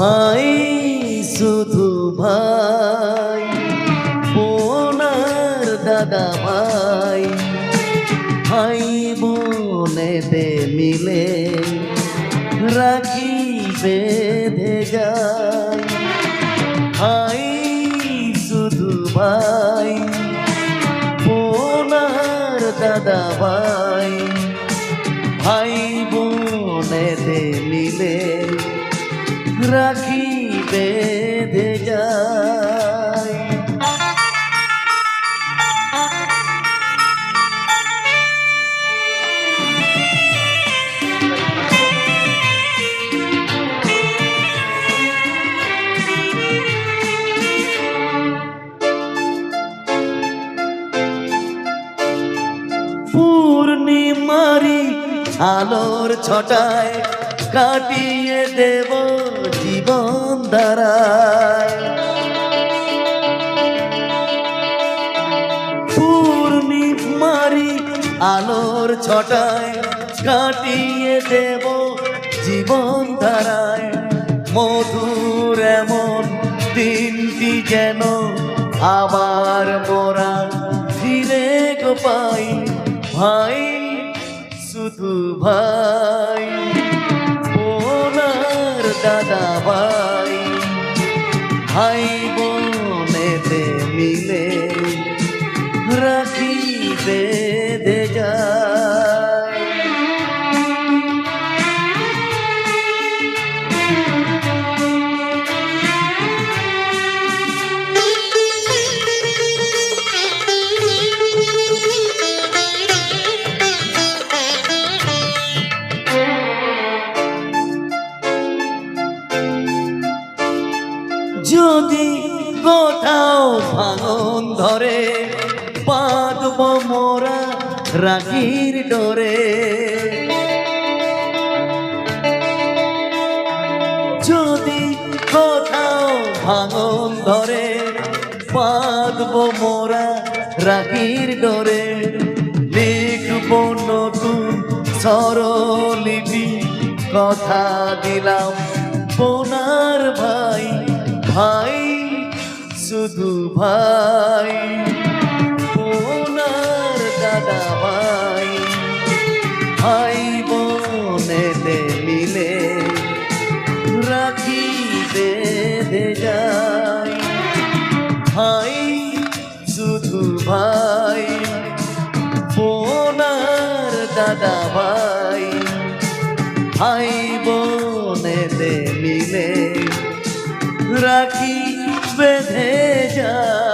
ভাই শুধু ভাই, বোনার দাদা ভাই, ভাই বোনেতে মিলে রাখি বেঁধে যায়। ভাই শুধু ভাই, বোনার দাদা ভাই, ভাই বোনেতে মিলে রাখি বেঁধে যায়। পূর্ণিমারি আলোর ছটায় কাটিয়ে দেব জীবন ধারায়। পূর্ণিমারি আলোর ছটায় কাটিয়ে দেব জীবন ধারায়। মধুর এমন দিনটি যেন আবার মোরা ফিরে পাই। ভাই শুধু ভাই, বোনার দাদা ভাই, ভাই বোনেতে মিলে রাখি বেঁধে যায়। যদি কোথাও ভাঙন ধরে বাঁধব মোরা রাখির ডোরে। যদি কোথাও ভাঙন ধরে বাঁধব মোরা রাখির ডোরে। লিখব নতুন স্বরলিপি, কথা দিলাম বোনার ভাই, ভাই শুধু ভাই, বোনার দাদা ভাই, ভাই বোনেতে মিলে রাখি বেঁধে যায়। ভাই শুধু ভাই, বোনার দাদা ভাই, ভাই বোনেতে মিলে রাখি বেঁধে যায়।